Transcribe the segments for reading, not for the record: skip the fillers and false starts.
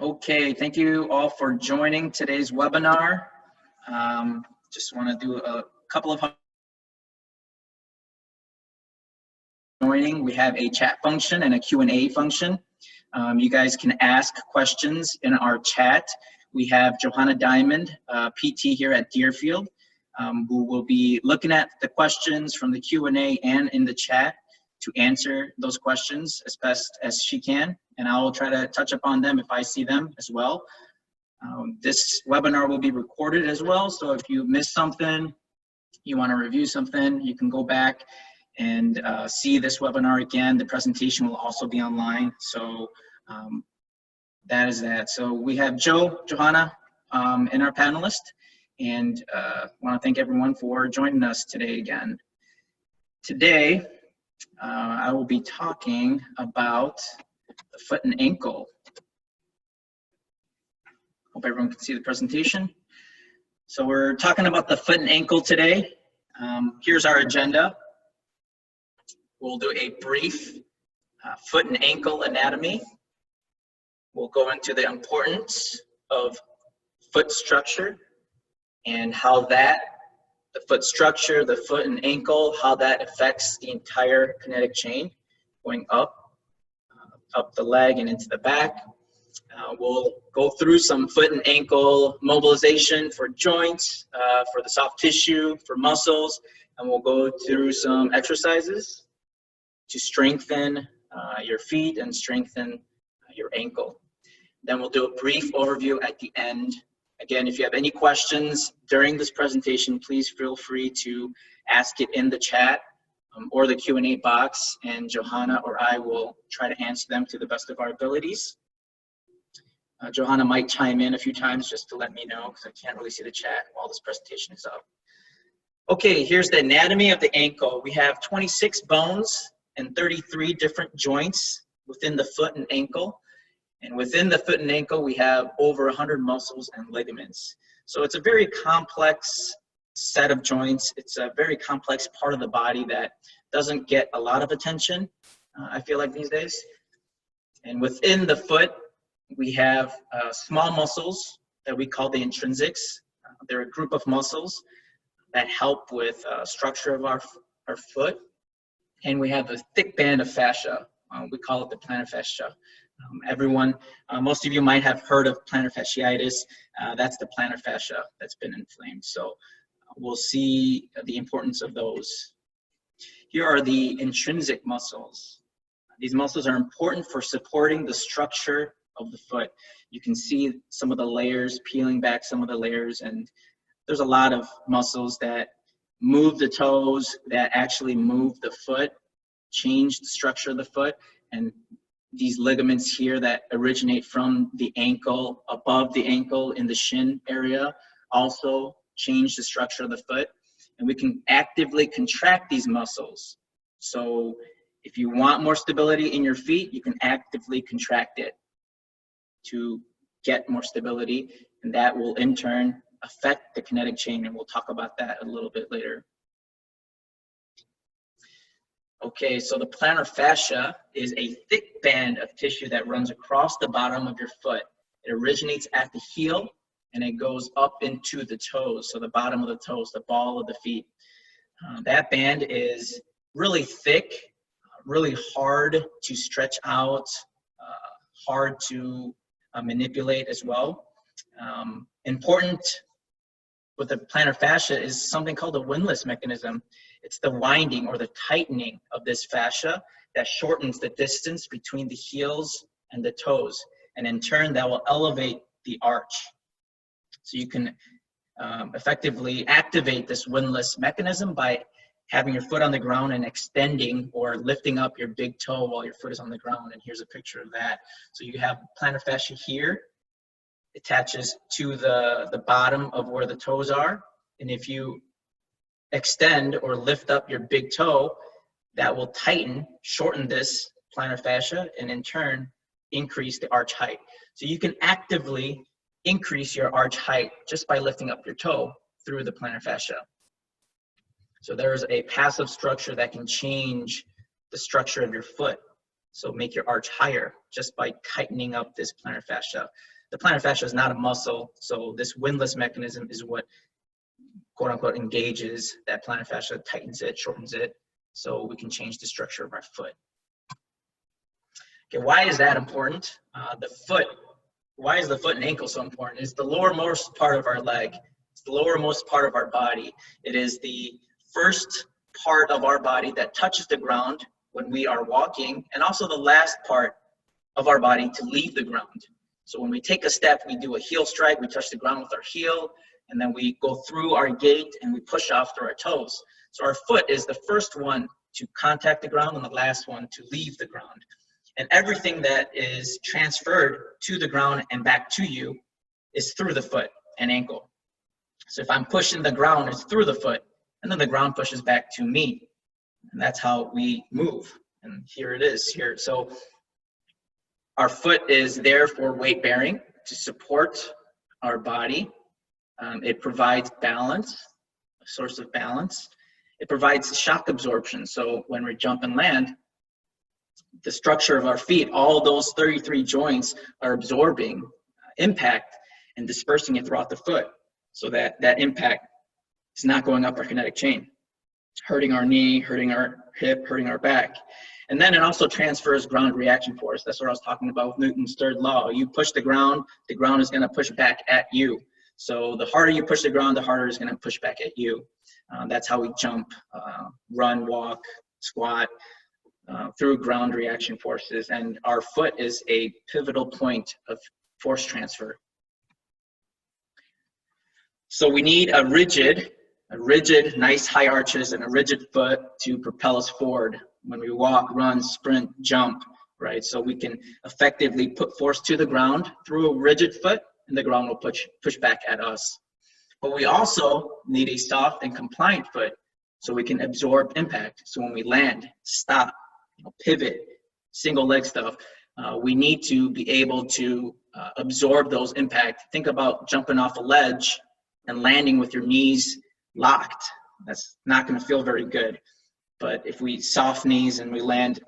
Okay, thank you all for joining today's webinar. Just want to do a couple of joining. We have a chat function and a Q&A function. You guys can ask questions in our chat. We have Johanna Diamond, PT here at Deerfield, who will be looking at the questions from the Q&A and in the chat to answer those questions as best as she can, and I will try to touch upon them if I see them as well. This webinar will be recorded as well, so if you missed something, you want to review something, you can go back and see this webinar again. The presentation will also be online, so that is that. So we have Johanna, and our panelist, and want to thank everyone for joining us today again. Today, I will be talking about the foot and ankle. Hope everyone can see the presentation. So we're talking about the foot and ankle today. Here's our agenda. We'll do a brief foot and ankle anatomy. We'll go into the importance of foot structure and how the foot structure, the foot and ankle, how that affects the entire kinetic chain, going up the leg and into the back. We'll go through some foot and ankle mobilization for joints, for the soft tissue, for muscles, and we'll go through some exercises to strengthen your feet and strengthen your ankle. Then we'll do a brief overview at the end. Again, if you have any questions during this presentation, please feel free to ask it in the chat or the Q&A box, and Johanna or I will try to answer them to the best of our abilities. Johanna might chime in a few times just to let me know, because I can't really see the chat while this presentation is up. Okay, here's the anatomy of the ankle. We have 26 bones and 33 different joints within the foot and ankle. And within the foot and ankle, we have over 100 muscles and ligaments. So it's a very complex set of joints. It's a very complex part of the body that doesn't get a lot of attention, I feel like, these days. And within the foot, we have small muscles that we call the intrinsics. They're a group of muscles that help with structure of our foot. And we have a thick band of fascia. We call it the plantar fascia. Most of you might have heard of plantar fasciitis. That's the plantar fascia that's been inflamed. So we'll see the importance of those. Here are the intrinsic muscles. These muscles are important for supporting the structure of the foot. You can see some of the layers, peeling back some of the layers, and there's a lot of muscles that move the toes, that actually move the foot, change the structure of the foot, and these ligaments here that originate from the ankle, above the ankle in the shin area, also change the structure of the foot. And we can actively contract these muscles. So if you want more stability in your feet, you can actively contract it to get more stability, and that will in turn affect the kinetic chain, and we'll talk about that a little bit later. Okay, so the plantar fascia is a thick band of tissue that runs across the bottom of your foot. It originates at the heel and it goes up into the toes, so the bottom of the toes, the ball of the feet. That band is really thick, really hard to stretch out, hard to manipulate as well. Important with the plantar fascia is something called the windlass mechanism. It's the winding or the tightening of this fascia that shortens the distance between the heels and the toes. And in turn, that will elevate the arch. So you can effectively activate this windlass mechanism by having your foot on the ground and extending or lifting up your big toe while your foot is on the ground. And here's a picture of that. So you have plantar fascia here, attaches to the bottom of where the toes are. And if you extend or lift up your big toe, that will tighten, shorten this plantar fascia, and in turn increase the arch height. So you can actively increase your arch height just by lifting up your toe through the plantar fascia. So there's a passive structure that can change the structure of your foot. So make your arch higher just by tightening up this plantar fascia. The plantar fascia is not a muscle, so this windlass mechanism is what quote unquote engages that plantar fascia, tightens it, shortens it, so we can change the structure of our foot. Okay, why is that important? Why is the foot and ankle so important? It's the lowermost part of our leg. It's the lowermost part of our body. It is the first part of our body that touches the ground when we are walking, and also the last part of our body to leave the ground. So when we take a step, we do a heel strike, we touch the ground with our heel, and then we go through our gait and we push off through our toes. So our foot is the first one to contact the ground and the last one to leave the ground. And everything that is transferred to the ground and back to you is through the foot and ankle. So if I'm pushing the ground, it's through the foot, and then the ground pushes back to me. And that's how we move. And here it is here. So our foot is there for weight bearing, to support our body. It provides balance, a source of balance. It provides shock absorption. So when we jump and land, the structure of our feet, all those 33 joints are absorbing impact and dispersing it throughout the foot, so that that impact is not going up our kinetic chain, hurting our knee, hurting our hip, hurting our back. And then it also transfers ground reaction force. That's what I was talking about with Newton's third law. You push the ground is going to push back at you. So the harder you push the ground, the harder it's going to push back at you. That's how we jump, run, walk, squat, through ground reaction forces. And our foot is a pivotal point of force transfer. So we need a rigid, nice high arches and a rigid foot to propel us forward when we walk, run, sprint, jump, right? So we can effectively put force to the ground through a rigid foot, and the ground will push back at us. But we also need a soft and compliant foot so we can absorb impact. So when we land, stop, pivot, single leg stuff, we need to be able to absorb those impacts. Think about jumping off a ledge and landing with your knees locked. That's not going to feel very good. But if we soft knees and we land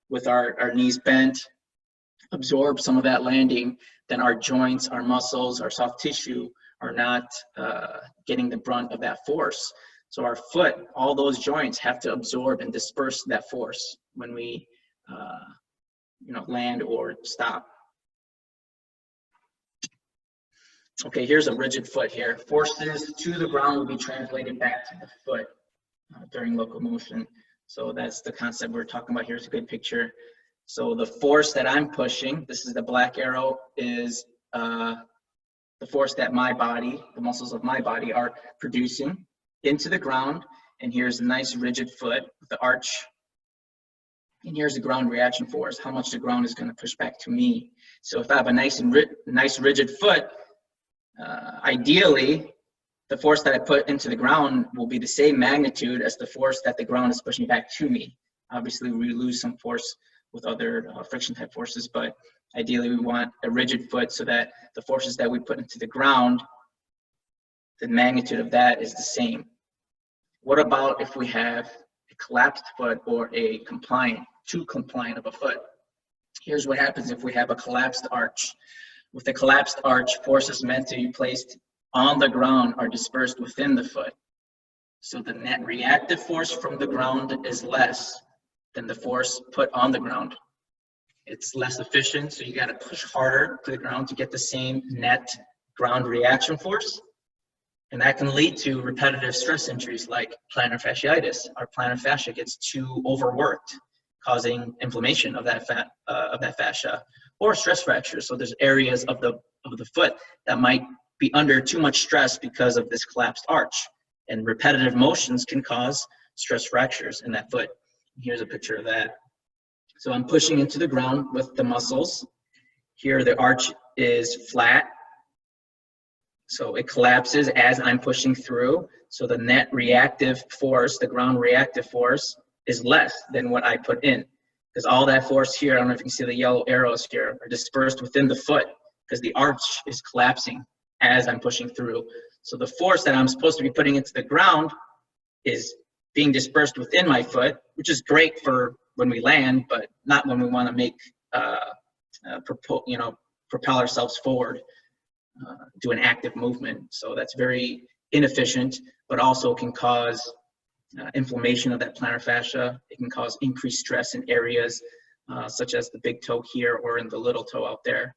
with our knees bent, absorb some of that landing, then our joints, our muscles, our soft tissue are not getting the brunt of that force. So our foot, all those joints have to absorb and disperse that force when we land or stop. Okay, here's a rigid foot here. Forces to the ground will be translated back to the foot during locomotion. So that's the concept we're talking about. Here's a good picture. So the force that I'm pushing, this is the black arrow, is the force that my body, the muscles of my body are producing into the ground. And here's a nice rigid foot with the arch. And here's the ground reaction force, how much the ground is going to push back to me. So if I have a nice rigid foot, ideally, the force that I put into the ground will be the same magnitude as the force that the ground is pushing back to me. Obviously, we lose some force with other friction type forces, but ideally we want a rigid foot so that the forces that we put into the ground, the magnitude of that is the same. What about if we have a collapsed foot or a too compliant of a foot? Here's what happens if we have a collapsed arch. With a collapsed arch, forces meant to be placed on the ground are dispersed within the foot. So the net reactive force from the ground is less than the force put on the ground. It's less efficient, so you got to push harder to the ground to get the same net ground reaction force. And that can lead to repetitive stress injuries like plantar fasciitis. Our plantar fascia gets too overworked, causing inflammation of that fascia, or stress fractures. So there's areas of the foot that might be under too much stress because of this collapsed arch. And repetitive motions can cause stress fractures in that foot. Here's a picture of that. So I'm pushing into the ground with the muscles. Here the arch is flat. So it collapses as I'm pushing through. So the net reactive force, the ground reactive force, is less than what I put in. Because all that force here, I don't know if you can see the yellow arrows here, are dispersed within the foot because the arch is collapsing as I'm pushing through. So the force that I'm supposed to be putting into the ground is being dispersed within my foot, which is great for when we land, but not when we want to make propel ourselves forward, do an active movement. So that's very inefficient, but also can cause inflammation of that plantar fascia. It can cause increased stress in areas such as the big toe here or in the little toe out there.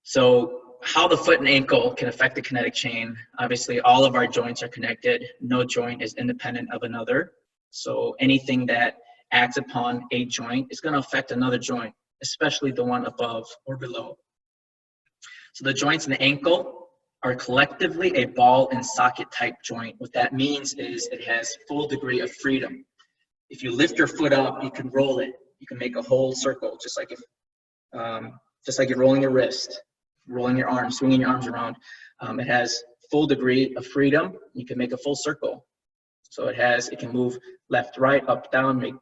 So how the foot and ankle can affect the kinetic chain. Obviously, all of our joints are connected. No joint is independent of another. So anything that acts upon a joint is going to affect another joint, especially the one above or below. So the joints in the ankle are collectively a ball and socket type joint. What that means is it has full degree of freedom. If you lift your foot up, you can roll it. You can make a whole circle, just like you're rolling your wrist, rolling your arms, swinging your arms around. It has full degree of freedom. You can make a full circle. So it can move left, right, up, down, make,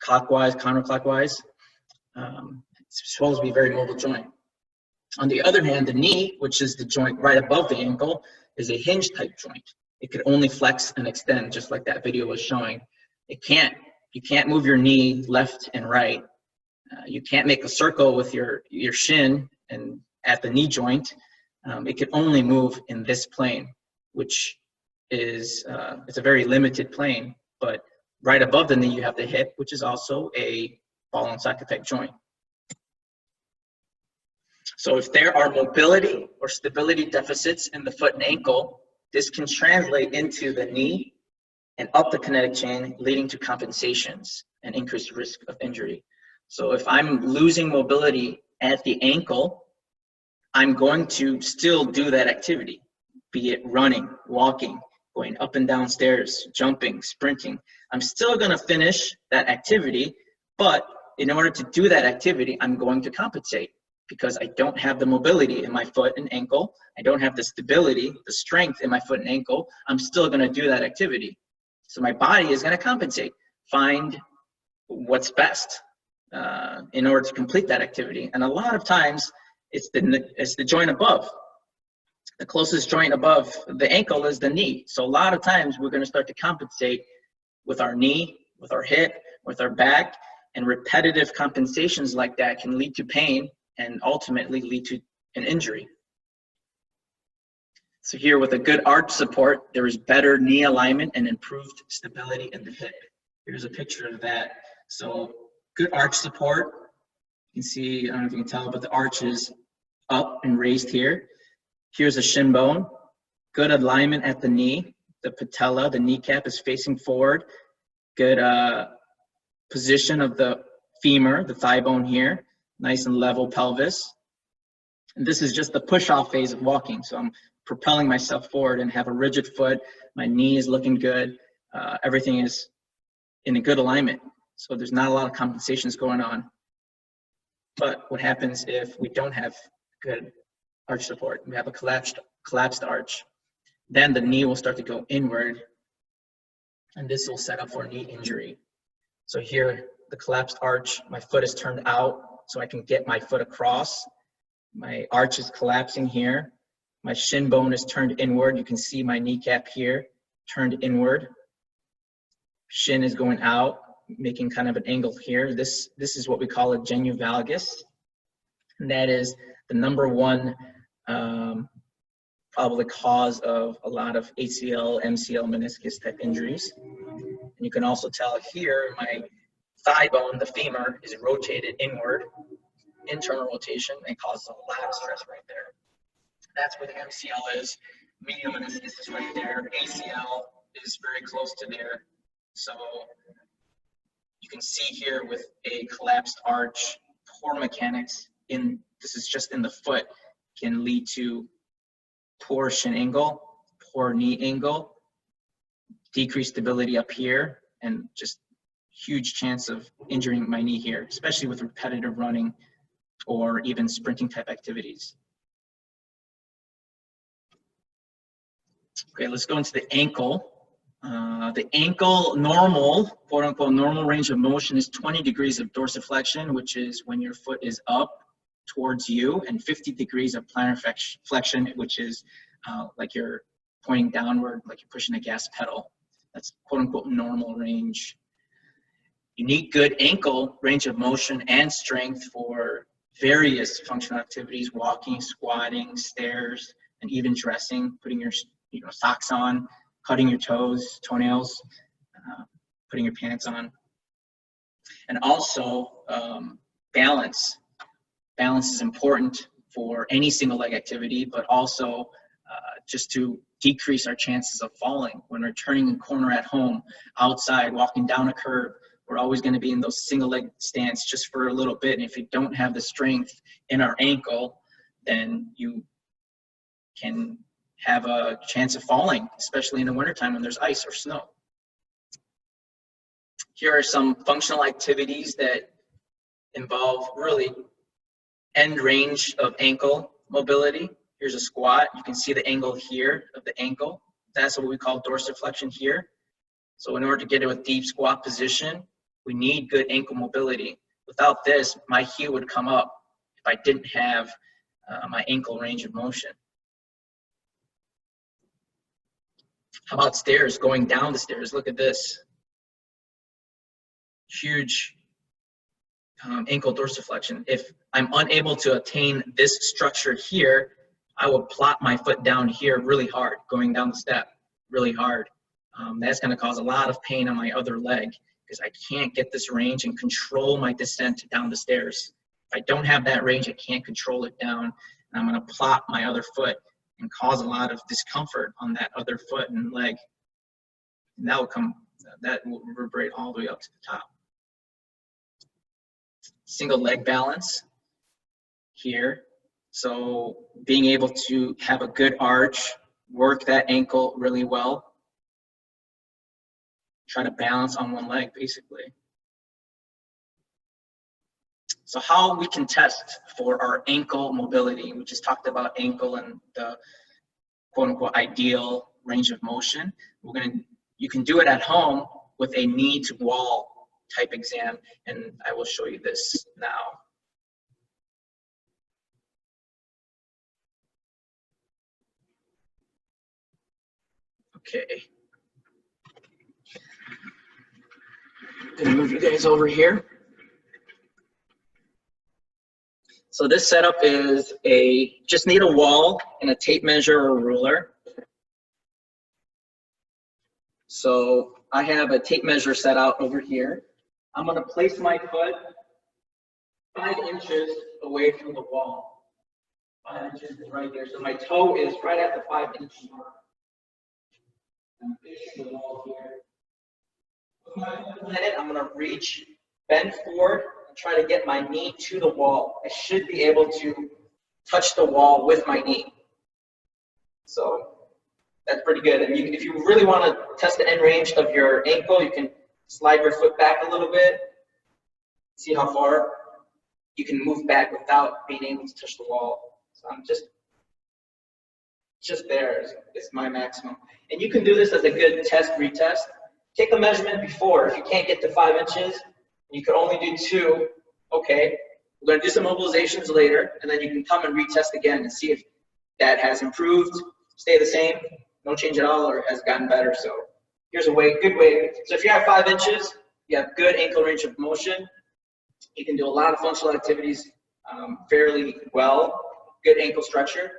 clockwise, counterclockwise. It's supposed to be a very mobile joint. On the other hand, the knee, which is the joint right above the ankle, is a hinge type joint. It could only flex and extend, just like that video was showing. You can't move your knee left and right. You can't make a circle with your shin and at the knee joint. It can only move in this plane, which is it's a very limited plane. But right above the knee, you have the hip, which is also a ball and socket type joint. So if there are mobility or stability deficits in the foot and ankle, this can translate into the knee and up the kinetic chain, leading to compensations and increased risk of injury. So if I'm losing mobility at the ankle, I'm going to still do that activity, be it running, walking, going up and down stairs, jumping, sprinting. I'm still going to finish that activity, but in order to do that activity, I'm going to compensate because I don't have the mobility in my foot and ankle. I don't have the stability, the strength in my foot and ankle. I'm still going to do that activity. So my body is going to compensate, find what's best in order to complete that activity. And a lot of times it's the joint above. The closest joint above the ankle is the knee. So a lot of times we're going to start to compensate with our knee, with our hip, with our back, and repetitive compensations like that can lead to pain and ultimately lead to an injury. So here with a good arch support, there is better knee alignment and improved stability in the hip. Here's a picture of that. So good arch support. You can see, I don't know if you can tell, but the arch is up and raised here. Here's a shin bone. Good alignment at the knee. The patella, the kneecap is facing forward. Good position of the femur, the thigh bone here. Nice and level pelvis. And this is just the push-off phase of walking. So I'm propelling myself forward and have a rigid foot. My knee is looking good. Everything is in a good alignment. So there's not a lot of compensations going on. But what happens if we don't have good arch support? We have a collapsed arch. Then the knee will start to go inward, and this will set up for knee injury. So here, the collapsed arch, my foot is turned out so I can get my foot across. My arch is collapsing here. My shin bone is turned inward. You can see my kneecap here, turned inward. Shin is going out, making kind of an angle here. This is what we call a genu valgus. And that is the number one probably cause of a lot of ACL, MCL, meniscus type injuries. And you can also tell here my thigh bone, the femur, is rotated inward, internal rotation, and causes a lot of stress right there. That's where the MCL is. Medial meniscus is right there. ACL is very close to there. So you can see here with a collapsed arch, poor mechanics this is just in the foot, can lead to poor shin angle, poor knee angle, decreased stability up here, and just huge chance of injuring my knee here, especially with repetitive running or even sprinting type activities. Okay, let's go into the ankle. The ankle normal, quote unquote, normal range of motion is 20 degrees of dorsiflexion, which is when your foot is up towards you, and 50 degrees of plantar flexion, which is like your pointing downward like you're pushing a gas pedal. That's quote unquote normal range. You need good ankle range of motion and strength for various functional activities: walking, squatting, stairs, and even dressing, putting your socks on, cutting your toes, toenails, putting your pants on. And also balance. Balance is important for any single leg activity, but also just to decrease our chances of falling. When we're turning a corner at home, outside, walking down a curb, we're always going to be in those single leg stance just for a little bit. And if you don't have the strength in our ankle, then you can have a chance of falling, especially in the wintertime when there's ice or snow. Here are some functional activities that involve really end range of ankle mobility. Here's a squat. You can see the angle here of the ankle. That's what we call dorsiflexion here. So in order to get to a deep squat position, we need good ankle mobility. Without this, my heel would come up if I didn't have my ankle range of motion. How about stairs? Going down the stairs, look at this. Huge ankle dorsiflexion. If I'm unable to attain this structure here, I will plop my foot down here really hard, going down the step really hard. That's going to cause a lot of pain on my other leg because I can't get this range and control my descent down the stairs. If I don't have that range, I can't control it down, and I'm going to plop my other foot and cause a lot of discomfort on that other foot and leg. And that will reverberate all the way up to the top. Single leg balance here. So being able to have a good arch, work that ankle really well. Try to balance on one leg, basically. So how we can test for our ankle mobility. We just talked about ankle and the quote unquote ideal range of motion. You can do it at home with a knee to wall type exam, and I will show you this now. Okay. Gonna move you guys over here. So this setup is just need a wall and a tape measure or a ruler. So I have a tape measure set out over here. I'm gonna place my foot 5 inches away from the wall. 5 inches is right there. So my toe is right at the 5-inch mark. I'm facing the wall here. With my foot in it, I'm gonna reach, bend forward, and try to get my knee to the wall. I should be able to touch the wall with my knee. So that's pretty good. And if you really want to test the end range of your ankle, you can slide your foot back a little bit. See how far you can move back without being able to touch the wall. So I'm just there is my maximum. And you can do this as a good test, retest. Take a measurement before. If you can't get to 5 inches, you can only do 2. Okay, we're going to do some mobilizations later, and then you can come and retest again and see if that has improved, stay the same, no change at all, or has gotten better. So here's a good way. So if you have 5 inches, you have good ankle range of motion. You can do a lot of functional activities fairly well, good ankle structure.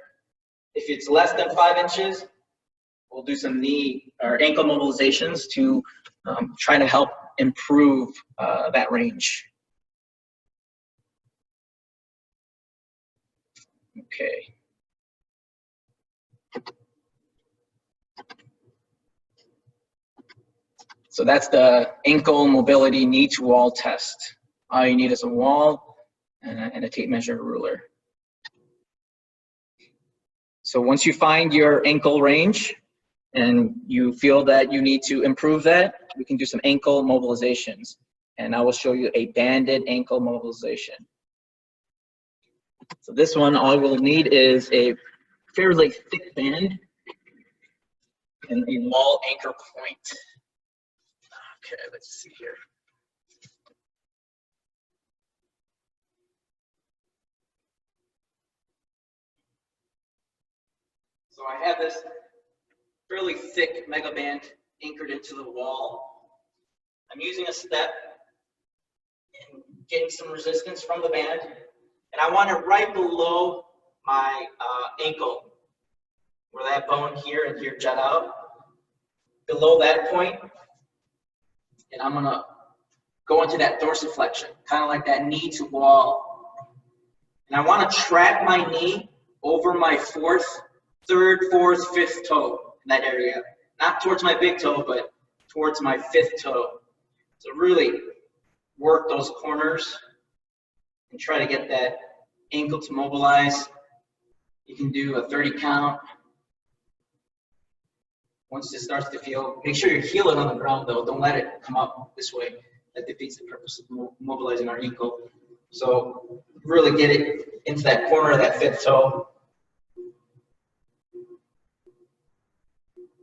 If it's less than 5 inches, we'll do some knee or ankle mobilizations to try to help improve that range. Okay. So that's the ankle mobility knee to wall test. All you need is a wall and a tape measure ruler. So once you find your ankle range and you feel that you need to improve that, we can do some ankle mobilizations. And I will show you a banded ankle mobilization. So this one, all we'll need is a fairly thick band and a wall anchor point. Okay, let's see here. So I have this fairly thick mega band anchored into the wall. I'm using a step and getting some resistance from the band, and I want it right below my ankle, where that bone here and here jut out, below that point, and I'm gonna go into that dorsiflexion, kind of like that knee to wall. And I want to trap my knee over my third, fourth, fifth toe in that area. Not towards my big toe, but towards my fifth toe. So really work those corners and try to get that ankle to mobilize. You can do a 30 count. Once it starts to feel, make sure you're heeling on the ground though. Don't let it come up this way. That defeats the purpose of mobilizing our ankle. So really get it into that corner of that fifth toe.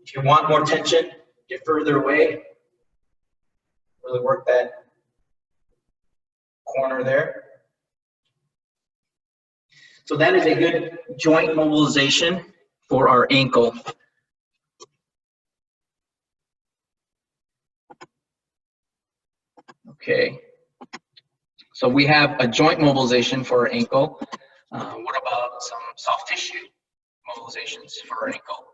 If you want more tension, get further away. Really work that corner there. So that is a good joint mobilization for our ankle. Okay, so we have a joint mobilization for our ankle. What about some soft tissue mobilizations for our ankle?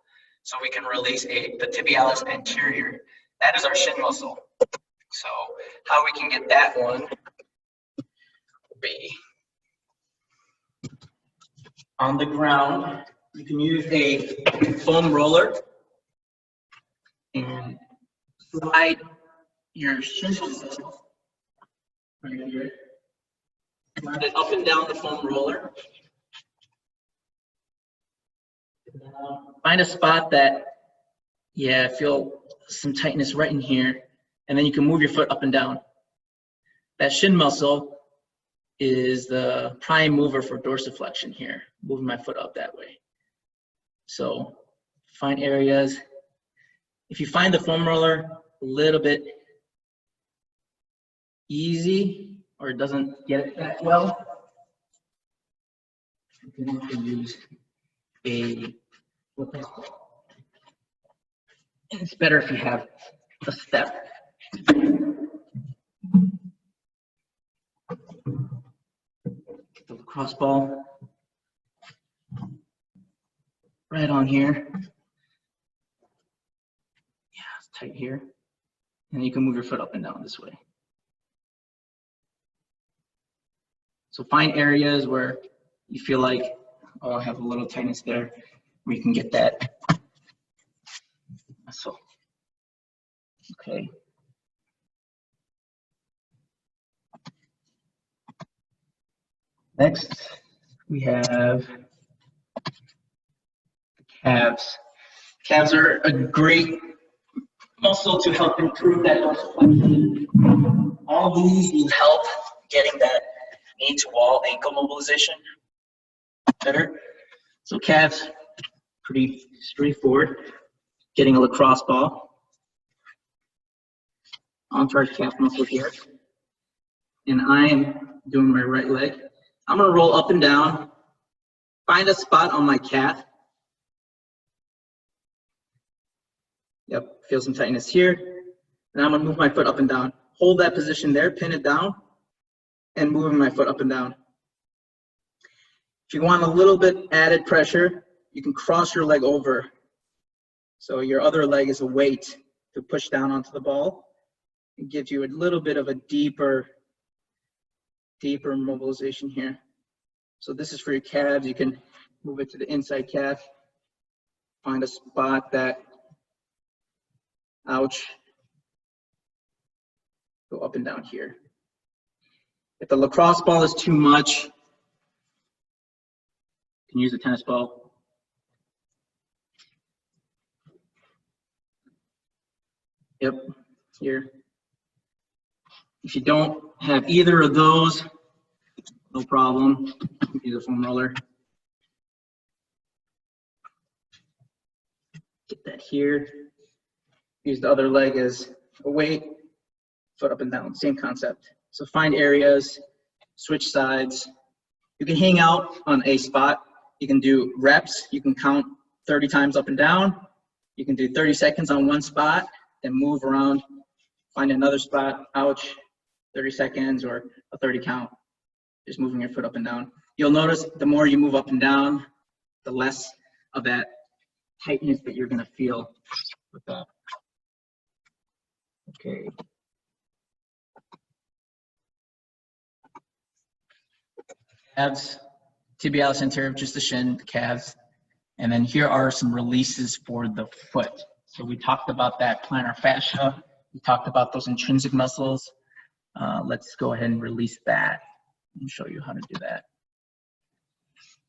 So we can release the tibialis anterior. That is our shin muscle. So how we can get that one will be on the ground. You can use a foam roller and slide your shin muscle right here. Slide it up and down the foam roller. Find a spot that, feel some tightness right in here, and then you can move your foot up and down. That shin muscle is the prime mover for dorsiflexion here, moving my foot up that way. So find areas. If you find the foam roller a little bit easy or it doesn't get it that well, you can also use a flip ball. It's better if you have a step. Get the lacrosse ball right on here. Yeah, it's tight here. And you can move your foot up and down this way. So find areas where you feel like, oh, I have a little tightness there, where you can get that muscle. Okay. Next, we have the calves. Calves are a great muscle to help improve that dorsiflexion. All these will help getting that knee to wall ankle mobilization better. So calves, pretty straightforward. Getting a lacrosse ball onto our calf muscle here. And I am doing my right leg. I'm gonna roll up and down, find a spot on my calf. Yep, feel some tightness here. And I'm gonna move my foot up and down. Hold that position there, pin it down, and moving my foot up and down. If you want a little bit added pressure, you can cross your leg over. So your other leg is a weight to push down onto the ball. It gives you a little bit of a deeper mobilization here. So this is for your calves. You can move it to the inside calf. Find a spot that, ouch, go up and down here. If the lacrosse ball is too much, you can use a tennis ball. Yep, here. If you don't have either of those, no problem. You can use a foam roller. Get that here. Use the other leg as a weight. Foot up and down, same concept. So find areas, switch sides. You can hang out on a spot. You can do reps. You can count 30 times up and down. You can do 30 seconds on one spot, then move around, find another spot, ouch, 30 seconds or a 30 count, just moving your foot up and down. You'll notice the more you move up and down, the less of that tightness that you're gonna feel with that. Okay. Calves, tibialis anterior, just the shin, the calves. And then here are some releases for the foot. So we talked about that plantar fascia. We talked about those intrinsic muscles. Let's go ahead and release that and show you how to do that.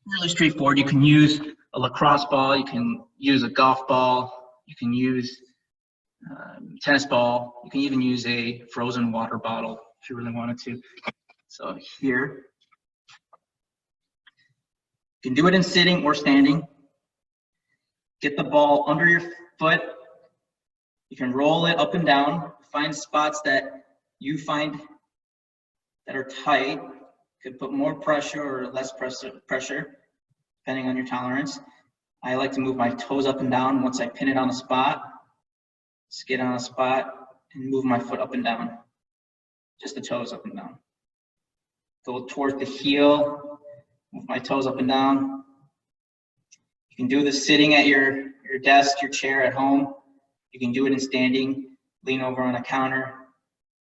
Really straightforward. You can use a lacrosse ball. You can use a golf ball. You can use tennis ball. You can even use a frozen water bottle if you really wanted to. So here, you can do it in sitting or standing. Get the ball under your foot. You can roll it up and down. Find spots that you find that are tight. You could put more pressure or less pressure, depending on your tolerance. I like to move my toes up and down once I pin it on a spot. Just get on a spot and move my foot up and down. Just the toes up and down. Go towards the heel, move my toes up and down. You can do this sitting at your desk, your chair at home. You can do it in standing, lean over on a counter,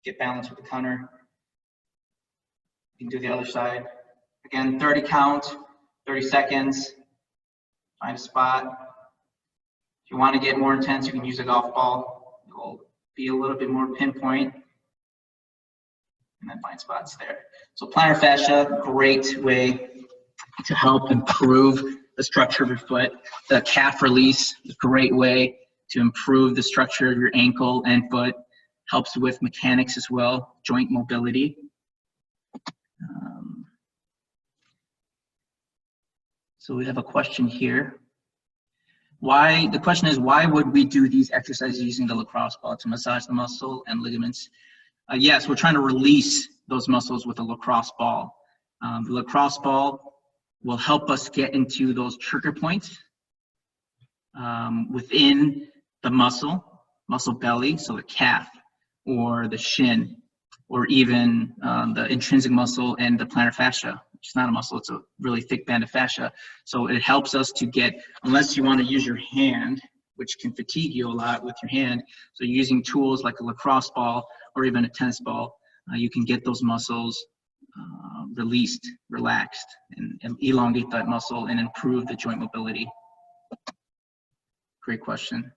get balance with the counter. You can do the other side. Again, 30 count, 30 seconds. Find a spot. If you want to get more intense, you can use a golf ball. It will be a little bit more pinpoint. And then find spots there. So plantar fascia, great way to help improve the structure of your foot. The calf release, great way to improve the structure of your ankle and foot. Helps with mechanics as well, joint mobility. So we have a question here. The question is, why would we do these exercises using the lacrosse ball to massage the muscle and ligaments? Yes, we're trying to release those muscles with a lacrosse ball. The lacrosse ball will help us get into those trigger points within the muscle belly, so the calf or the shin, or even the intrinsic muscle and the plantar fascia. It's not a muscle, it's a really thick band of fascia. So it helps us to get, unless you want to use your hand, which can fatigue you a lot with your hand. So using tools like a lacrosse ball or even a tennis ball, you can get those muscles released, relaxed, and elongate that muscle and improve the joint mobility. Great question.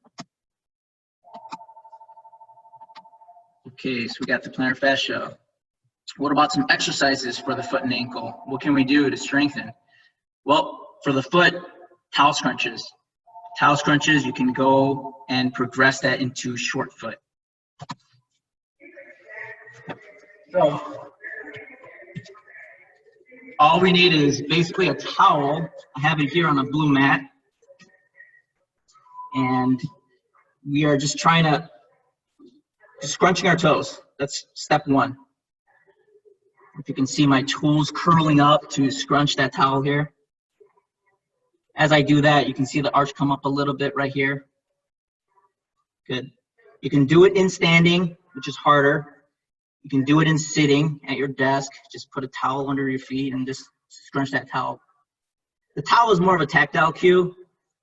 Okay, so we got the plantar fascia. What about some exercises for the foot and ankle? What can we do to strengthen? Well, for the foot, towel scrunches. Towel scrunches, you can go and progress that into short foot. So, all we need is basically a towel. I have it here on a blue mat. And we are just trying to, scrunching our toes. That's step one. If you can see my tools curling up to scrunch that towel here. As I do that, you can see the arch come up a little bit right here. Good. You can do it in standing, which is harder. You can do it in sitting at your desk. Just put a towel under your feet and just scrunch that towel. The towel is more of a tactile cue.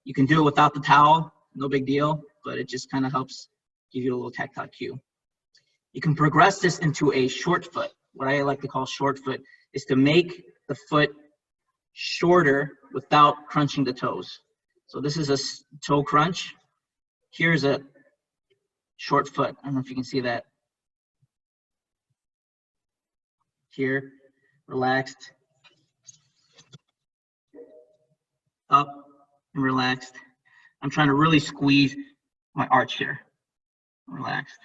You can do it without the towel, no big deal, but it just kind of helps give you a little tactile cue. You can progress this into a short foot. What I like to call short foot is to make the foot shorter without crunching the toes. So this is a toe crunch. Here's a short foot. I don't know if you can see that. Here, relaxed, up and relaxed. I'm trying to really squeeze my arch here. Relaxed.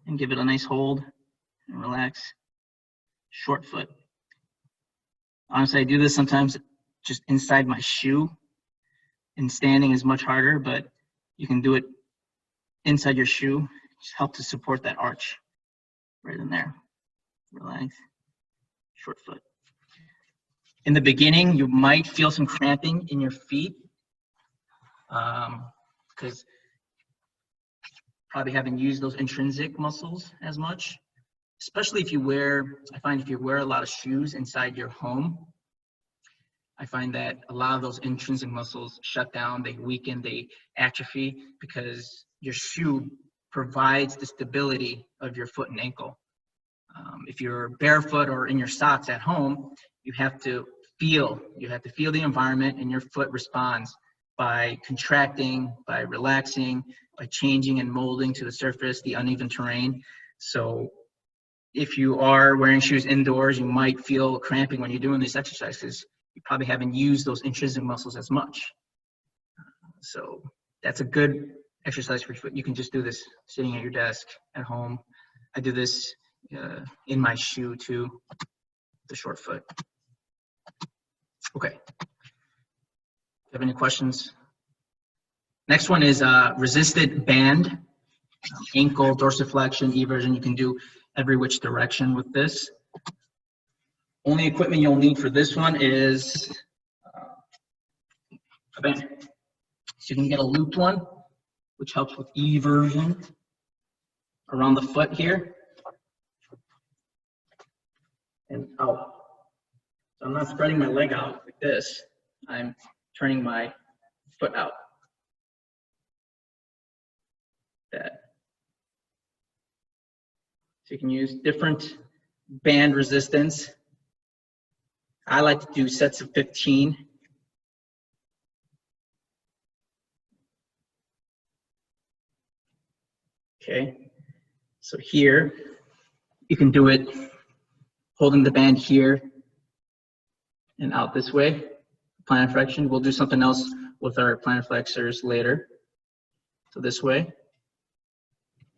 And give it a nice hold and relax. Short foot. Honestly, I do this sometimes just inside my shoe. And standing is much harder, but you can do it inside your shoe. Just help to support that arch right in there. Relax. Short foot. In the beginning, you might feel some cramping in your feet because probably haven't used those intrinsic muscles as much, especially if you wear, I find if you wear a lot of shoes inside your home, I find that a lot of those intrinsic muscles shut down, they weaken, they atrophy because your shoe provides the stability of your foot and ankle. If you're barefoot or in your socks at home, you have to feel the environment, and your foot responds by contracting, by relaxing, by changing and molding to the surface, the uneven terrain. So if you are wearing shoes indoors, you might feel cramping when you're doing these exercises. You probably haven't used those intrinsic muscles as much. So that's a good exercise for your foot. You can just do this sitting at your desk at home. I do this in my shoe too, the short foot. Okay. Do you have any questions? Next one is resisted band, ankle, dorsiflexion, eversion. You can do every which direction with this. Only equipment you'll need for this one is a band. So you can get a looped one, which helps with eversion around the foot here and out. So I'm not spreading my leg out like this. I'm turning my foot out. That. So you can use different band resistance. I like to do sets of 15. Okay, so here you can do it holding the band here and out this way, plantar flexion. We'll do something else with our plantar flexors later. So this way.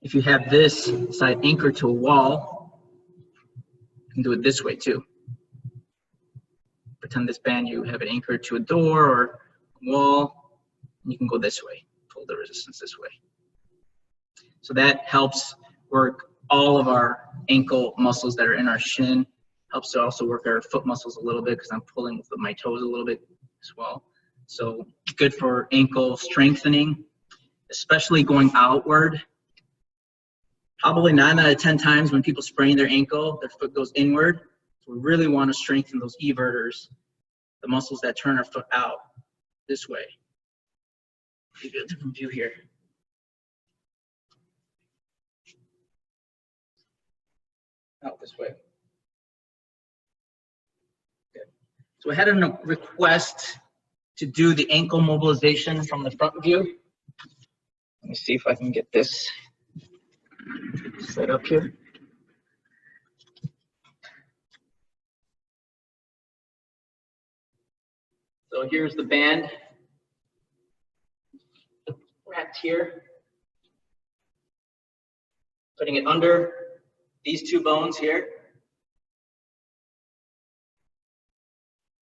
If you have this side anchored to a wall, you can do it this way too. Pretend this band, you have it anchored to a door or a wall, and you can go this way, pull the resistance this way. So that helps work all of our ankle muscles that are in our shin. Helps to also work our foot muscles a little bit because I'm pulling with my toes a little bit as well. So good for ankle strengthening, especially going outward. Probably 9 out of 10 times when people sprain their ankle, their foot goes inward. So we really want to strengthen those everters, the muscles that turn our foot out this way. Give you a different view here. Out this way. Good. So I had a request to do the ankle mobilization from the front view. Let me see if I can get this set up here. So here's the band wrapped here. Putting it under these two bones here.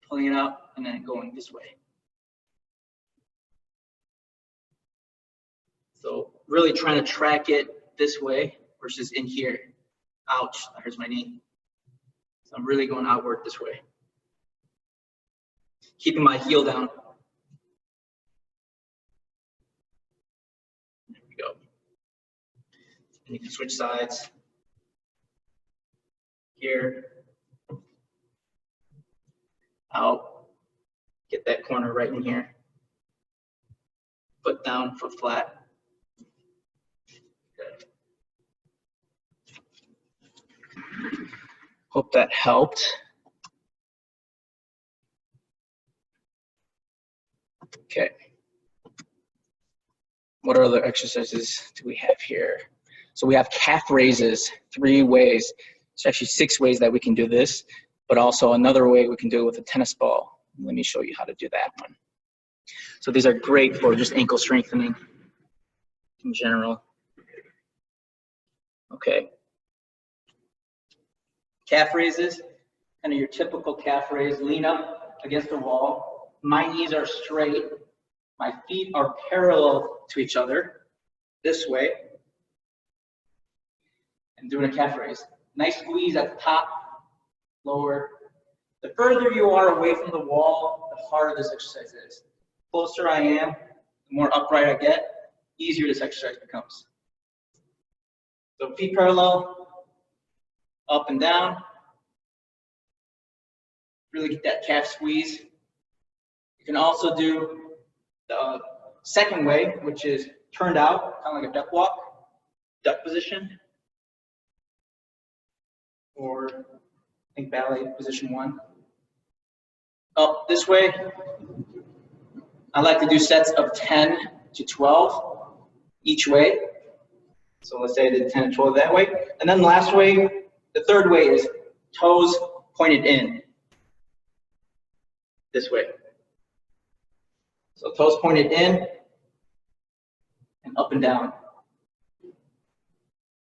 Pulling it out and then going this way. So really trying to track it this way versus in here. Ouch, that hurts my knee. So I'm really going outward this way. Keeping my heel down. There we go. And you can switch sides. Here. Out. Get that corner right in here. Foot down, foot flat. Good. Hope that helped. Okay. What other exercises do we have here? So we have calf raises, 3 ways. There's actually 6 ways that we can do this, but also another way we can do it with a tennis ball. Let me show you how to do that one. So these are great for just ankle strengthening in general. Okay. Calf raises, kind of your typical calf raise. Lean up against the wall. My knees are straight. My feet are parallel to each other this way. And doing a calf raise. Nice squeeze at the top, lower, The further you are away from the wall, the harder this exercise is. The closer I am, the more upright I get, easier this exercise becomes. So feet parallel, up and down. Really get that calf squeeze. You can also do the second way, which is turned out, kind of like a duck walk, duck position, or I think ballet position 1. Up this way. I like to do sets of 10 to 12 each way. So let's say I did 10 and 12 that way. And then the last way, the third way is toes pointed in. This way. So toes pointed in and up and down.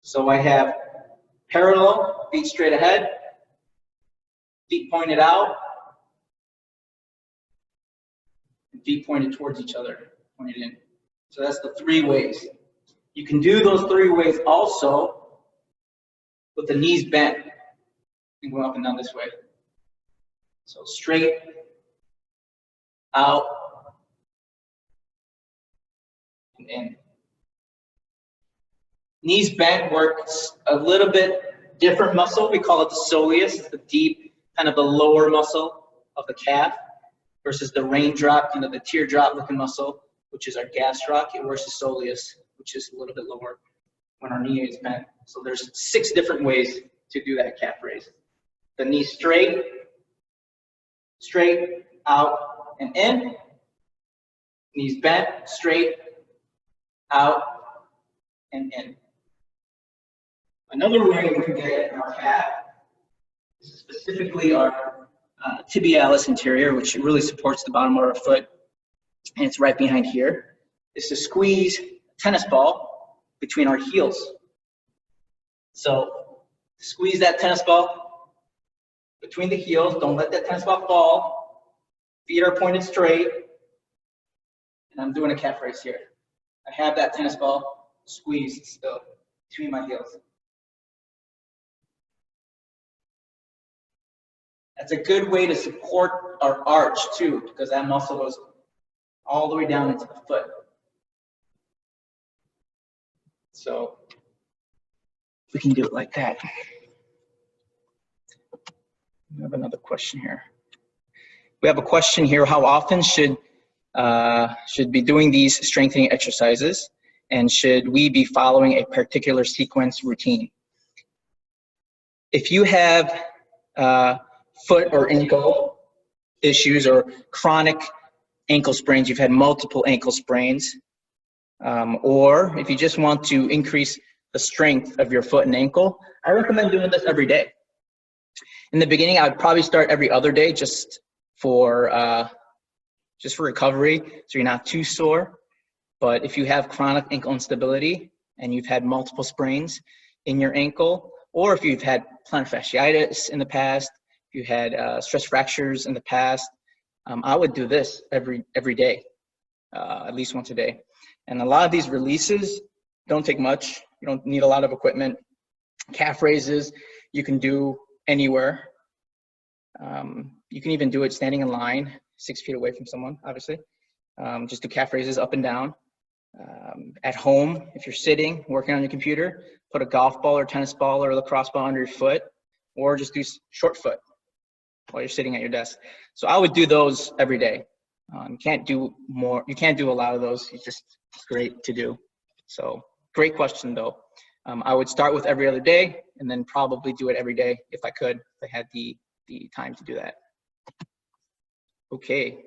So I have parallel, feet straight ahead, feet pointed out, and feet pointed towards each other, pointed in. So that's the 3 ways. You can do those 3 ways also with the knees bent and go up and down this way. So straight, out, and in. Knees bent works a little bit different muscle. We call it the soleus, the deep, kind of the lower muscle of the calf, versus the raindrop, kind of the teardrop looking muscle, which is our gastroc. It works the soleus, which is a little bit lower when our knee is bent. So there's 6 different ways to do that calf raise. The knee straight, straight, out, and in. Knees bent, straight, out, and in. Another way we can get our calf, specifically our tibialis anterior, which really supports the bottom of our foot, and it's right behind here, is to squeeze a tennis ball between our heels. So squeeze that tennis ball between the heels. Don't let that tennis ball fall. Feet are pointed straight. And I'm doing a calf raise here. I have that tennis ball squeezed still between my heels. That's a good way to support our arch too, because that muscle goes all the way down into the foot. So we can do it like that. We have another question here. We have a question here: how often should be doing these strengthening exercises, and should we be following a particular sequence routine? If you have foot or ankle issues or chronic ankle sprains, you've had multiple ankle sprains, or if you just want to increase the strength of your foot and ankle, I recommend doing this every day. In the beginning, I would probably start every other day just for recovery, so you're not too sore. But if you have chronic ankle instability and you've had multiple sprains in your ankle, or if you've had plantar fasciitis in the past, if you had stress fractures in the past, I would do this every day, at least once a day. And a lot of these releases don't take much. You don't need a lot of equipment. Calf raises you can do anywhere. You can even do it standing in line, 6 feet away from someone, obviously. Just do calf raises up and down. At home, if you're sitting, working on your computer, put a golf ball or tennis ball or a lacrosse ball under your foot, or just do short foot while you're sitting at your desk. So I would do those every day. You can't do more. You can't do a lot of those. It's just great to do. So great question though. I would start with every other day and then probably do it every day if I could, if I had the time to do that. Okay.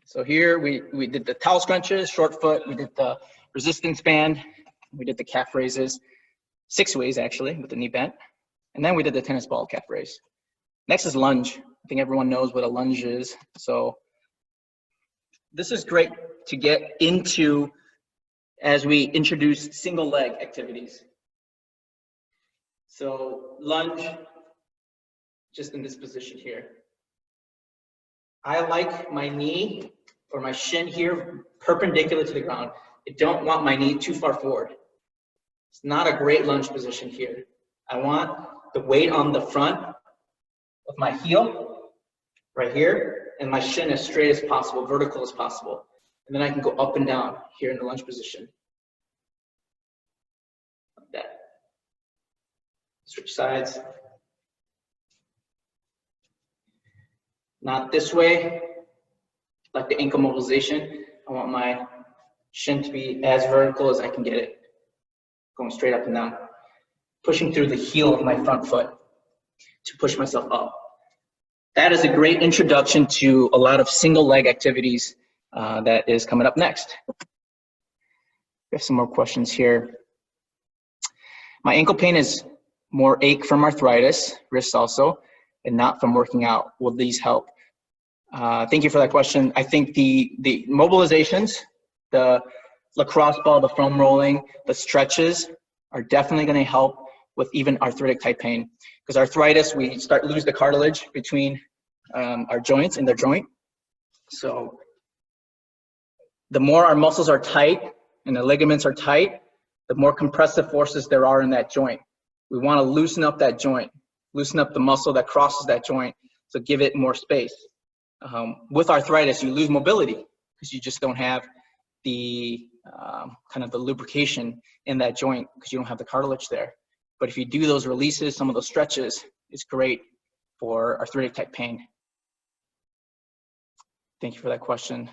So here we did the towel scrunches, short foot, we did the resistance band, we did the calf raises, 6 ways actually with the knee bent, and then we did the tennis ball calf raise. Next is lunge. I think everyone knows what a lunge is. So this is great to get into as we introduce single leg activities. So lunge, just in this position here. I like my knee or my shin here perpendicular to the ground. I don't want my knee too far forward. It's not a great lunge position here. I want the weight on the front of my heel right here, and my shin as straight as possible, vertical as possible. And then I can go up and down here in the lunge position. Like that. Switch sides. Not this way, like the ankle mobilization. I want my shin to be as vertical as I can get it. Going straight up and down. Pushing through the heel of my front foot to push myself up. That is a great introduction to a lot of single leg activities that is coming up next. We have some more questions here. My ankle pain is more ache from arthritis, wrists also, and not from working out. Will these help? Thank you for that question. I think the mobilizations, the lacrosse ball, the foam rolling, the stretches are definitely going to help with even arthritic type pain. Because arthritis, we lose the cartilage between our joints in the joint. So the more our muscles are tight and the ligaments are tight, the more compressive forces there are in that joint. We want to loosen up that joint, loosen up the muscle that crosses that joint, so give it more space. With arthritis, you lose mobility because you just don't have the kind of the lubrication in that joint because you don't have the cartilage there. But if you do those releases, some of those stretches, it's great for arthritic type pain. Thank you for that question.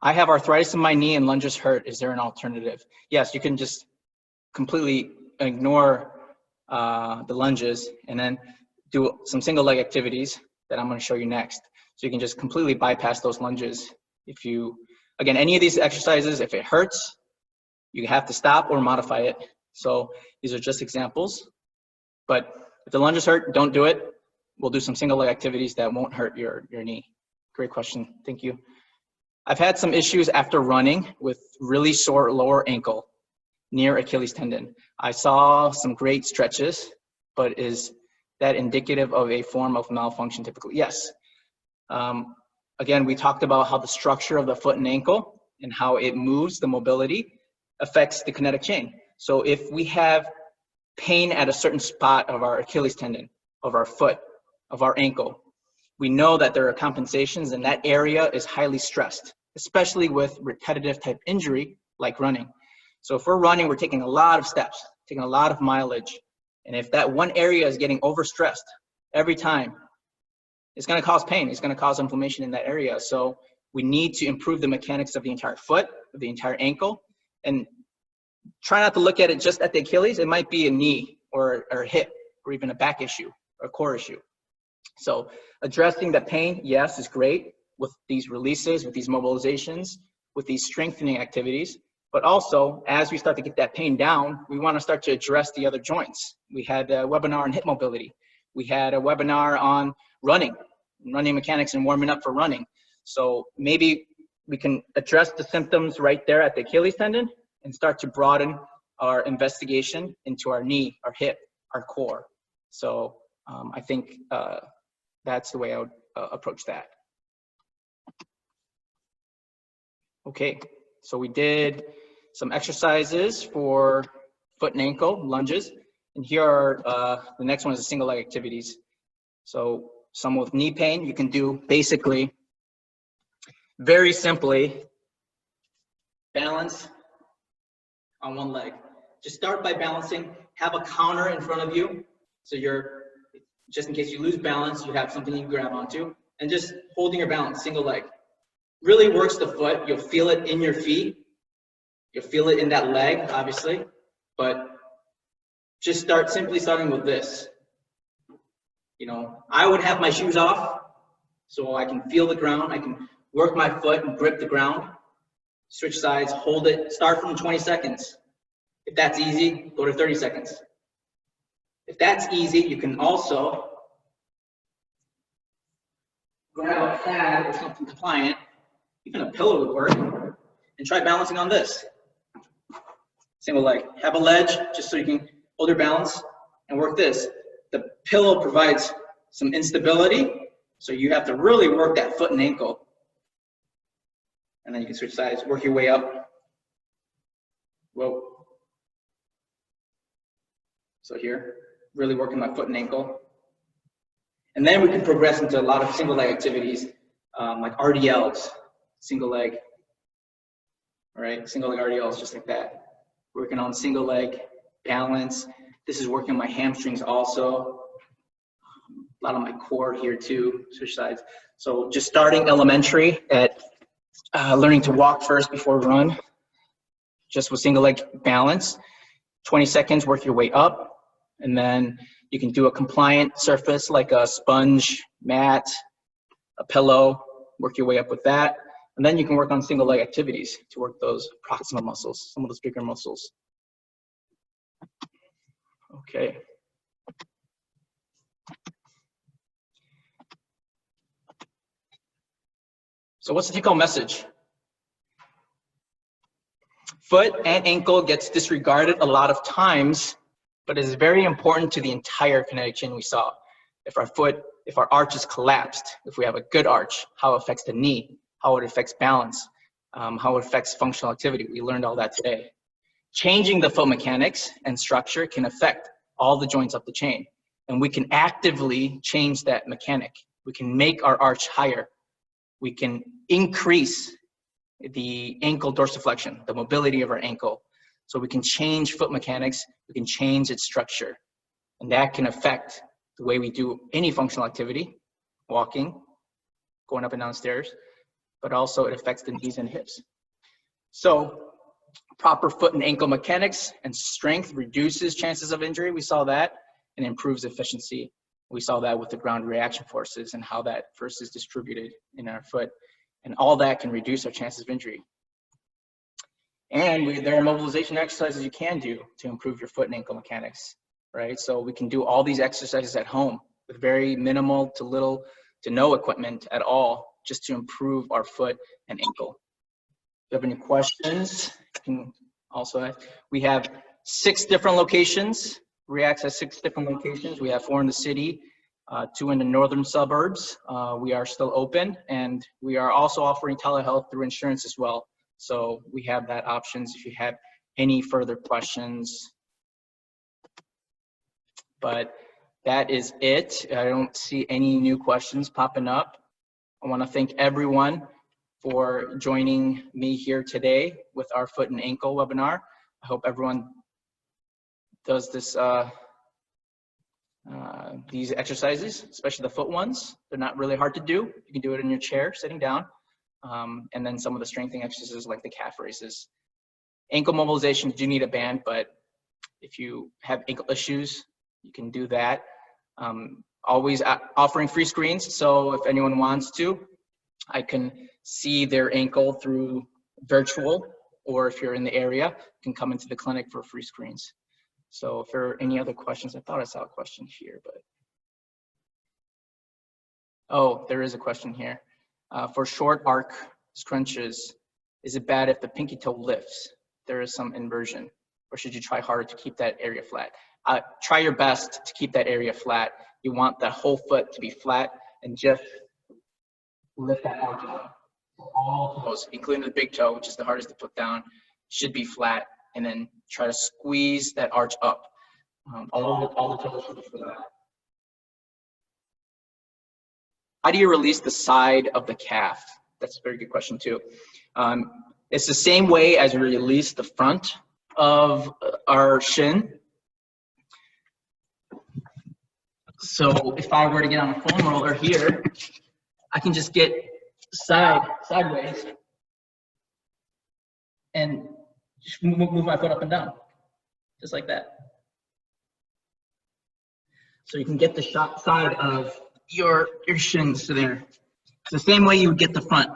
I have arthritis in my knee and lunges hurt. Is there an alternative? Yes, you can just completely ignore the lunges and then do some single leg activities that I'm going to show you next. So you can just completely bypass those lunges. If you, again, any of these exercises, if it hurts, you have to stop or modify it. So these are just examples. But if the lunges hurt, don't do it. We'll do some single leg activities that won't hurt your knee. Great question. Thank you. I've had some issues after running with really sore lower ankle near Achilles tendon. I saw some great stretches, but is that indicative of a form of malfunction typically? Yes. Again, we talked about how the structure of the foot and ankle and how it moves, the mobility, affects the kinetic chain. So if we have pain at a certain spot of our Achilles tendon, of our foot, of our ankle, we know that there are compensations and that area is highly stressed, especially with repetitive type injury like running. So if we're running, we're taking a lot of steps, taking a lot of mileage. And if that one area is getting overstressed every time, it's going to cause pain. It's going to cause inflammation in that area. So we need to improve the mechanics of the entire foot, of the entire ankle, and try not to look at it just at the Achilles. It might be a knee or a hip or even a back issue or a core issue. So addressing the pain, yes, is great with these releases, with these mobilizations, with these strengthening activities. But also, as we start to get that pain down, we want to start to address the other joints. We had a webinar on hip mobility. We had a webinar on running mechanics and warming up for running. So maybe we can address the symptoms right there at the Achilles tendon and start to broaden our investigation into our knee, our hip, our core. So I think that's the way I would approach that. Okay, so we did some exercises for foot and ankle, lunges, and here are the next one is the single leg activities. So someone with knee pain, you can do basically, very simply, balance on one leg. Just start by balancing, have a counter in front of you, so you're, just in case you lose balance, you have something you can grab onto, and just holding your balance, single leg. Really works the foot. You'll feel it in your feet. You'll feel it in that leg, obviously, but just simply starting with this. You know, I would have my shoes off so I can feel the ground. I can work my foot and grip the ground. Switch sides, hold it, start from 20 seconds. If that's easy, go to 30 seconds. If that's easy, you can also grab a pad or something compliant, even a pillow would work, and try balancing on this. Single leg. Have a ledge just so you can hold your balance and work this. The pillow provides some instability, so you have to really work that foot and ankle. And then you can switch sides, work your way up. Whoa. So here, really working my foot and ankle. And then we can progress into a lot of single leg activities, like RDLs, single leg, all right? Single leg RDLs, just like that. Working on single leg balance. This is working my hamstrings also. A lot of my core here too, switch sides. So just starting elementary at learning to walk first before run, just with single leg balance. 20 seconds, work your way up. And then you can do a compliant surface like a sponge, mat, a pillow, work your way up with that. And then you can work on single leg activities to work those proximal muscles, some of those bigger muscles. Okay. So what's the take-home message? Foot and ankle gets disregarded a lot of times, but is very important to the entire kinetic chain we saw. If our arch is collapsed, if we have a good arch, how it affects the knee, how it affects balance, how it affects functional activity. We learned all that today. Changing the foot mechanics and structure can affect all the joints up the chain. And we can actively change that mechanic. We can make our arch higher. We can increase the ankle dorsiflexion, the mobility of our ankle. So we can change foot mechanics, we can change its structure. And that can affect the way we do any functional activity, walking, going up and down stairs, but also it affects the knees and hips. So proper foot and ankle mechanics and strength reduces chances of injury. We saw that, and improves efficiency. We saw that with the ground reaction forces and how that force is distributed in our foot. And all that can reduce our chances of injury. And there are mobilization exercises you can do to improve your foot and ankle mechanics, right? So we can do all these exercises at home with very minimal to little to no equipment at all, just to improve our foot and ankle. If you have any questions, you can also ask. We have 6 different locations. Reacts has 6 different locations. We have 4 in the city, 2 in the northern suburbs. We are still open, and we are also offering telehealth through insurance as well. So we have that options if you have any further questions. But that is it. I don't see any new questions popping up. I want to thank everyone for joining me here today with our foot and ankle webinar. I hope everyone does this these exercises, especially the foot ones. They're not really hard to do. You can do it in your chair, sitting down. And then some of the strengthening exercises like the calf raises. Ankle mobilizations do need a band, but if you have ankle issues, you can do that. Always offering free screens, so if anyone wants to, I can see their ankle through virtual, or if you're in the area, you can come into the clinic for free screens. So if there are any other questions, I thought I saw a question here, but. Oh, there is a question here. For short arc scrunches, is it bad if the pinky toe lifts? There is some inversion, or should you try harder to keep that area flat? Try your best to keep that area flat. You want the whole foot to be flat, and just lift that arch up. All toes, including the big toe, which is the hardest to put down, should be flat, and then try to squeeze that arch up. All the toes should be flat. How do you release the side of the calf? That's a very good question too. It's the same way as we release the front of our shin. So if I were to get on a foam roller here, I can just get sideways and just move my foot up and down, just like that. So you can get the side of your shins to there. It's the same way you would get the front.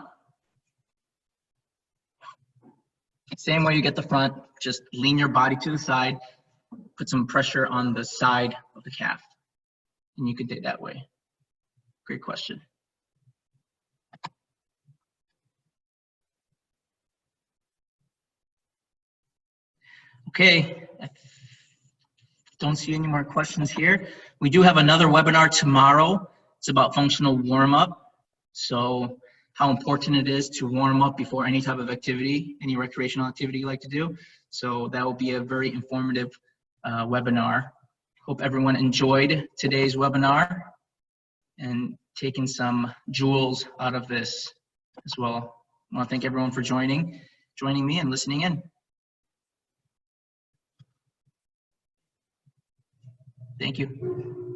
Same way you get the front, just lean your body to the side, put some pressure on the side of the calf, and you could do it that way. Great question. Okay, I don't see any more questions here. We do have another webinar tomorrow. It's about functional warm-up. So how important it is to warm up before any type of activity, any recreational activity you like to do. So that will be a very informative webinar. Hope everyone enjoyed today's webinar and taken some jewels out of this as well. I want to thank everyone for joining me and listening in. Thank you.